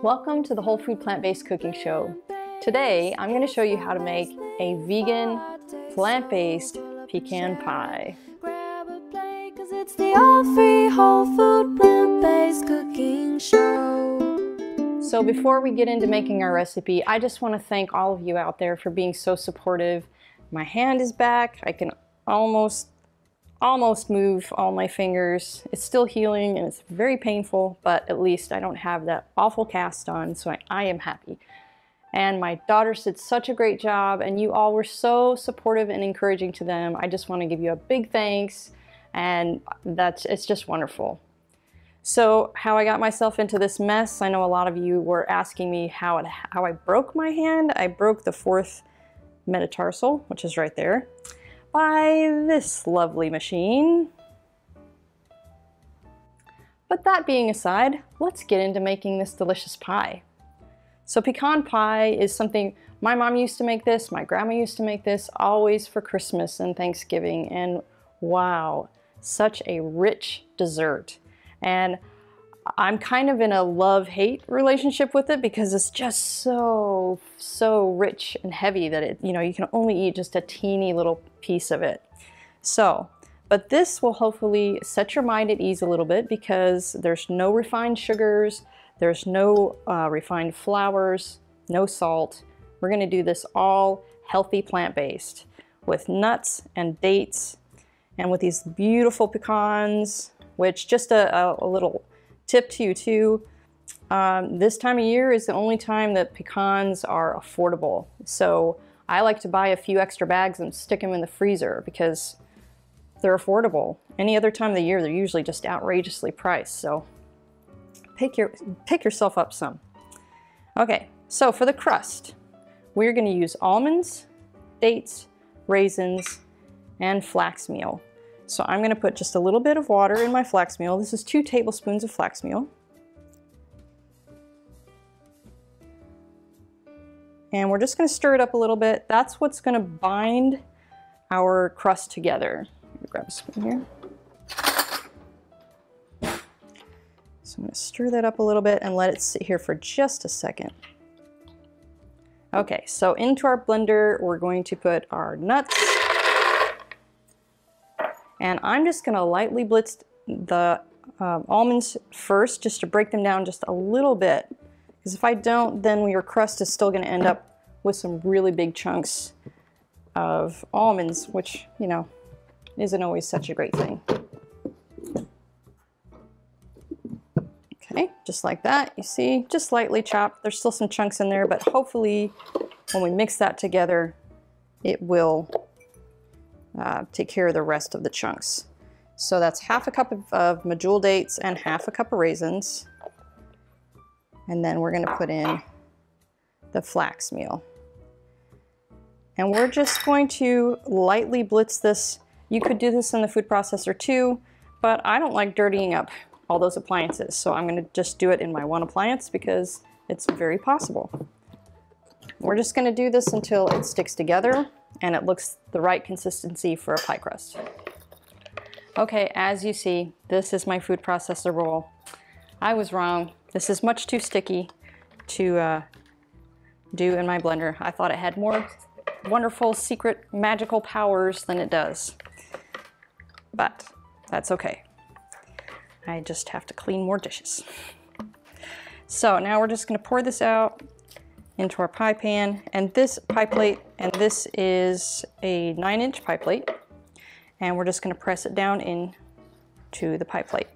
Welcome to the Whole Food Plant-Based Cooking Show. Today I'm going to show you how to make a vegan, plant-based pecan pie. Grab a plate, 'cause it's the all-free whole food plant-based cooking show. So before we get into making our recipe, I just want to thank all of you out there for being so supportive. My hand is back. I can almost move all my fingers. It's still healing and it's very painful, but at least I don't have that awful cast on, so I am happy. And my daughters did such a great job, and you all were so supportive and encouraging to them. I just want to give you a big thanks, and it's just wonderful. So how I got myself into this mess, I know a lot of you were asking me how I broke my hand. I broke the 4th metatarsal, which is right there, by this lovely machine. But that being aside, let's get into making this delicious pie. So pecan pie is something, my mom used to make this, my grandma used to make this, always for Christmas and Thanksgiving, and wow, such a rich dessert. And I'm kind of in a love-hate relationship with it because it's just so rich and heavy that you can only eat just a teeny little piece of it. So, but this will hopefully set your mind at ease a little bit because there's no refined sugars, there's no refined flours, no salt. We're gonna do this all healthy plant-based with nuts and dates and with these beautiful pecans, which just a little tip to you too, this time of year is the only time that pecans are affordable. So I like to buy a few extra bags and stick them in the freezer because they're affordable. Any other time of the year, they're usually just outrageously priced. So pick yourself up some. Okay, so for the crust, we're gonna use almonds, dates, raisins, and flax meal. So I'm going to put just a little bit of water in my flax meal. This is 2 tablespoons of flax meal. And we're just going to stir it up a little bit. That's what's going to bind our crust together. Let me grab a spoon here. So I'm going to stir that up a little bit and let it sit here for just a second. Okay, so into our blender, we're going to put our nuts. And I'm just gonna lightly blitz the almonds first, just to break them down just a little bit. Because if I don't, then your crust is still gonna end up with some really big chunks of almonds, which, isn't always such a great thing. Okay, just like that, you see, just lightly chopped. There's still some chunks in there, but hopefully when we mix that together, it will take care of the rest of the chunks. So that's half a cup of medjool dates and half a cup of raisins. And then we're gonna put in the flax meal. And we're just going to lightly blitz this. You could do this in the food processor too, but I don't like dirtying up all those appliances. So I'm gonna just do it in my one appliance because it's very possible. We're just gonna do this until it sticks together and it looks the right consistency for a pie crust. Okay, as you see, this is my food processor roll. I was wrong. This is much too sticky to do in my blender. I thought it had more wonderful, secret, magical powers than it does. But that's okay. I just have to clean more dishes. So now we're just gonna pour this out into our pie pan, and this pie plate, and this is a 9-inch pie plate, and we're just going to press it down into the pie plate.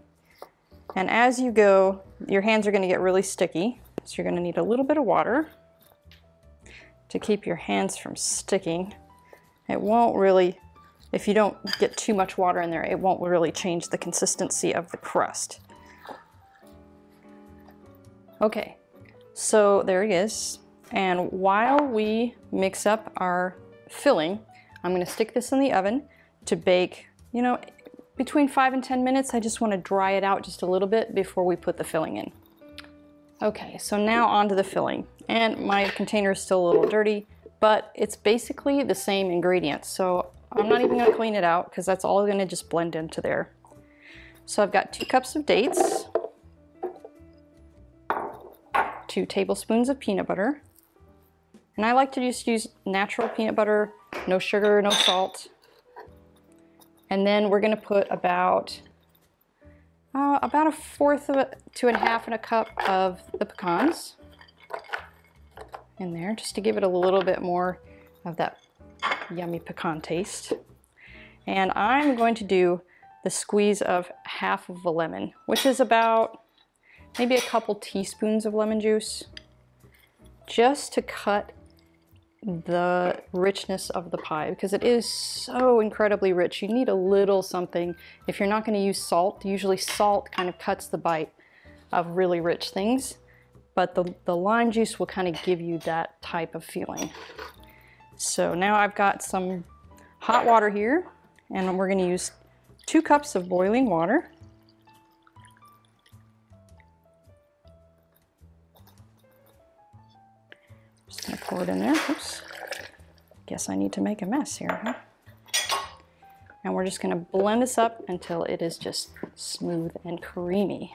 And as you go, your hands are going to get really sticky, so you're going to need a little bit of water to keep your hands from sticking. It won't really, if you don't get too much water in there, it won't really change the consistency of the crust. Okay, so there it is. And while we mix up our filling, I'm going to stick this in the oven to bake, between 5 and 10 minutes. I just want to dry it out just a little bit before we put the filling in. Okay, so now onto the filling. And my container is still a little dirty, but it's basically the same ingredients. So I'm not even going to clean it out because that's all going to just blend into there. So I've got 2 cups of dates, 2 tablespoons of peanut butter. And I like to just use natural peanut butter, no sugar, no salt. And then we're gonna put about a fourth to a half a cup of the pecans in there, just to give it a little bit more of that yummy pecan taste. And I'm going to do the squeeze of half of a lemon, which is about maybe a couple teaspoons of lemon juice, just to cut the richness of the pie, because it is so incredibly rich. You need a little something. If you're not going to use salt, usually salt kind of cuts the bite of really rich things, but the lime juice will kind of give you that type of feeling. So now I've got some hot water here, and we're going to use 2 cups of boiling water. Just gonna pour it in there. Oops. Guess I need to make a mess here, huh? And we're just gonna blend this up until it is just smooth and creamy.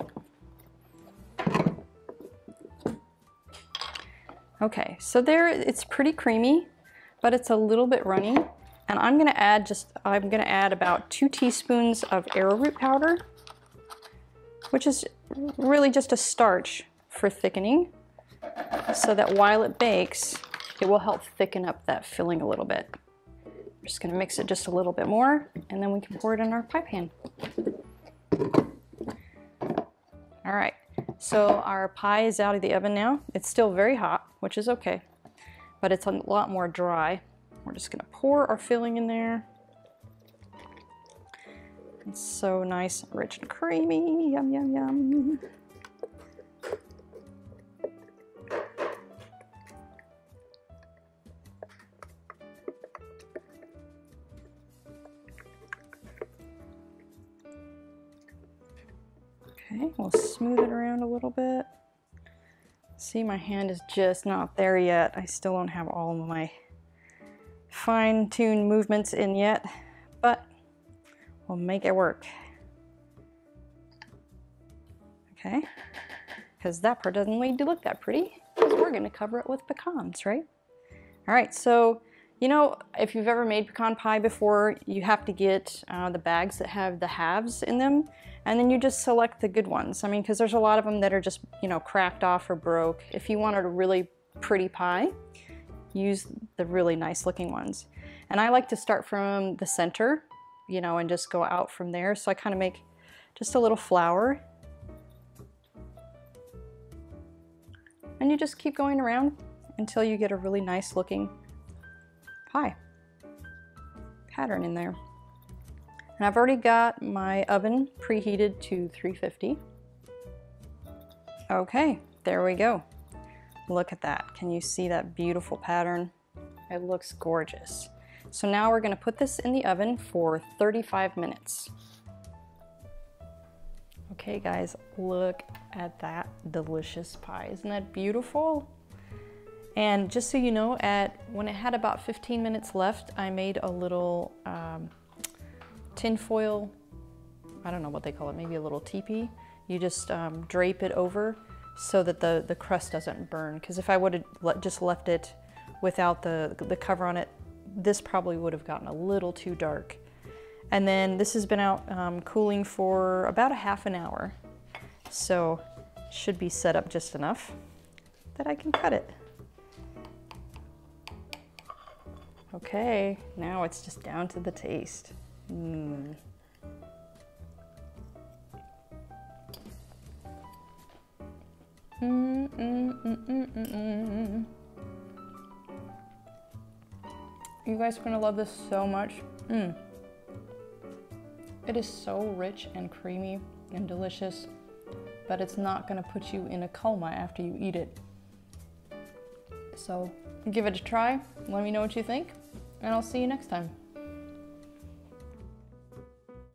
Okay, so there, it's pretty creamy, but it's a little bit runny. And I'm gonna add about 2 teaspoons of arrowroot powder, which is really just a starch for thickening, so that while it bakes, it will help thicken up that filling a little bit. We're just gonna mix it just a little bit more, and then we can pour it in our pie pan. All right, so our pie is out of the oven now. It's still very hot, which is okay, but it's a lot more dry. We're just gonna pour our filling in there. It's so nice and rich and creamy, yum, yum, yum. Okay, we'll smooth it around a little bit. See, my hand is just not there yet. I still don't have all of my fine-tuned movements in yet, but we'll make it work. Okay, because that part doesn't need to look that pretty, because we're gonna cover it with pecans, right? All right, so, you know, if you've ever made pecan pie before, you have to get the bags that have the halves in them, and then you just select the good ones. I mean, because there's a lot of them that are just, you know, cracked off or broke. If you wanted a really pretty pie, use the really nice looking ones. And I like to start from the center, you know, and just go out from there. So I kind of make just a little flower. And you just keep going around until you get a really nice looking pie pattern in there. And I've already got my oven preheated to 350. Okay, there we go. Look at that. Can you see that beautiful pattern? It looks gorgeous. So now we're gonna put this in the oven for 35 minutes. Okay guys, look at that delicious pie. Isn't that beautiful? And just so you know, when it had about 15 minutes left, I made a little tin foil, I don't know what they call it, maybe a little teepee. You just drape it over so that the crust doesn't burn. Because if I would have just left it without the cover on it, this probably would have gotten a little too dark. And then this has been out cooling for about a half an hour. So should be set up just enough that I can cut it. Okay, now it's just down to the taste. You guys are gonna love this so much. It is so rich and creamy and delicious, but it's not gonna put you in a coma after you eat it. So give it a try, let me know what you think, and I'll see you next time.